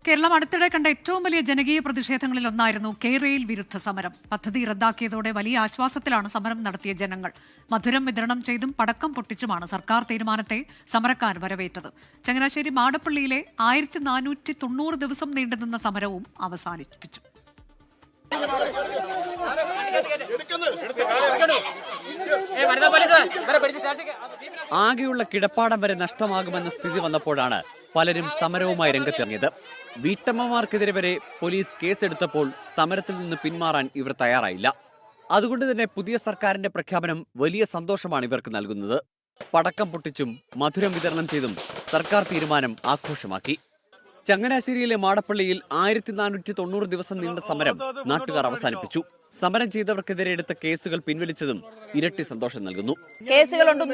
കേരളം അടുത്തിടെ കണ്ട ഏറ്റവും വലിയ ജനകീയ പ്രതിഷേധങ്ങളിൽ ഒന്നായിരുന്നു കേരയിൽ വിരുദ്ധ സമരം. പദ്ധതി റദ്ദാക്കിയതോടെ വലിയ ആശ്വാസത്തിലാണ് സമരം നടത്തിയ ജനങ്ങൾ. മധുരം വിതരണം ചെയ്തും പടക്കം പൊട്ടിച്ചുമാണ് സർക്കാർ തീരുമാനത്തെ സമരക്കാർ വരവേറ്റത്. ചങ്ങനാശ്ശേരി മാടപ്പള്ളിയിലെ 1490 ദിവസം നീണ്ടുനിന്ന സമരവും അവസാനിപ്പിച്ചു. ആകെയുള്ള കിടപ്പാടം വരെ നഷ്ടമാകുമെന്ന സ്ഥിതി വന്നപ്പോഴാണ് പലരും സമരവുമായി രംഗത്തിറങ്ങിയത്. വീട്ടമ്മമാർക്കെതിരെ വരെ പോലീസ് കേസെടുത്തപ്പോൾ സമരത്തിൽ നിന്ന് പിന്മാറാൻ ഇവർ തയ്യാറായില്ല. അതുകൊണ്ട് തന്നെ പുതിയ സർക്കാരിന്റെ പ്രഖ്യാപനം വലിയ സന്തോഷമാണ് ഇവർക്ക് നൽകുന്നത്. പടക്കം പൊട്ടിച്ചും മധുരം വിതരണം ചെയ്തും സർക്കാർ തീരുമാനം ആഘോഷമാക്കി. ചങ്ങനാശ്ശേരിയിലെ മാടപ്പള്ളിയിൽ 1490 ദിവസം നീണ്ട സമരം നാട്ടുകാർ അവസാനിപ്പിച്ചു. സമരം ചെയ്തവർക്കെതിരെ എടുത്ത കേസുകൾ പിൻവലിച്ചതും ഇരട്ടി സന്തോഷം നൽകുന്നു. കേസുകളുണ്ട്,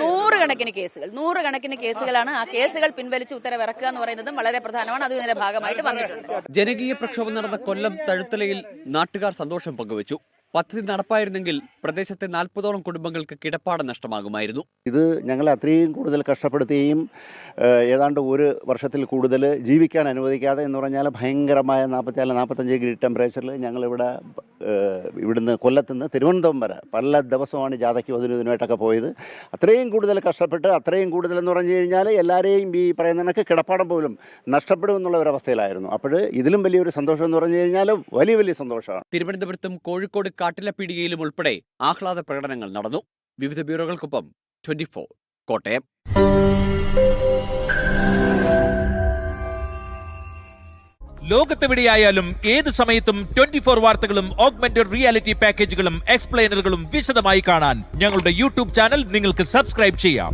നൂറുകണക്കിന് കേസുകളാണ്. ആ കേസുകൾ പിൻവലിച്ച് ഉത്തരവിറക്കുക എന്ന് പറയുന്നതും വളരെ പ്രധാനമാണ്. അത് ഇതിന്റെ ഭാഗമായിട്ട് വന്നിട്ടുണ്ട്. ജനകീയ പ്രക്ഷോഭം നടന്ന കൊല്ലം തഴുത്തലയിൽ നാട്ടുകാർ സന്തോഷം പങ്കുവച്ചു. പദ്ധതി നടപ്പായിരുന്നെങ്കിൽ പ്രദേശത്തെ 40ഓളം കുടുംബങ്ങൾക്ക് കിടപ്പാടം നഷ്ടമാകുമായിരുന്നു. ഇത് ഞങ്ങളെ അത്രയും കൂടുതൽ കഷ്ടപ്പെടുത്തുകയും ഏതാണ്ട് ഒരു വർഷത്തിൽ കൂടുതൽ ജീവിക്കാൻ അനുവദിക്കാതെ എന്ന് പറഞ്ഞാൽ ഭയങ്കരമായ 44-45 ഡിഗ്രി ടെമ്പറേച്ചറിൽ ഞങ്ങളിവിടെ ഇവിടുന്ന് കൊല്ലത്തുനിന്ന് തിരുവനന്തപുരം വരെ പല ദിവസമാണ് ജാഥയ്ക്കും ഇതിനുമായിട്ടൊക്കെ പോയത്. അത്രയും കൂടുതൽ കഷ്ടപ്പെട്ട് അത്രയും കൂടുതലെന്ന് പറഞ്ഞു കഴിഞ്ഞാൽ എല്ലാവരെയും ഈ പറയുന്ന കണക്ക് കിടപ്പാടം പോലും നഷ്ടപ്പെടുമെന്നുള്ള ഒരവസ്ഥയിലായിരുന്നു. അപ്പോൾ ഇതിലും വലിയൊരു സന്തോഷം എന്ന് പറഞ്ഞു കഴിഞ്ഞാൽ വലിയ സന്തോഷമാണ്. തിരുവനന്തപുരത്തും കോഴിക്കോട് കാട്ടിലപ്പീടികയിലും ഉൾപ്പെടെ ആഹ്ലാദ പ്രകടനങ്ങൾ നടന്നു. വിവിധ ബ്യൂറോകൾക്കൊപ്പം 24 കോട്ടയം. ലോകത്തെവിടെയായാലും ഏത് സമയത്തും 24 വാർത്തകളും ഓഗ്മെന്റഡ് റിയാലിറ്റി പാക്കേജുകളും എക്സ്പ്ലെയിനറുകളും വിശദമായി കാണാൻ ഞങ്ങളുടെ യൂട്യൂബ് ചാനൽ നിങ്ങൾക്ക് സബ്സ്ക്രൈബ് ചെയ്യാം.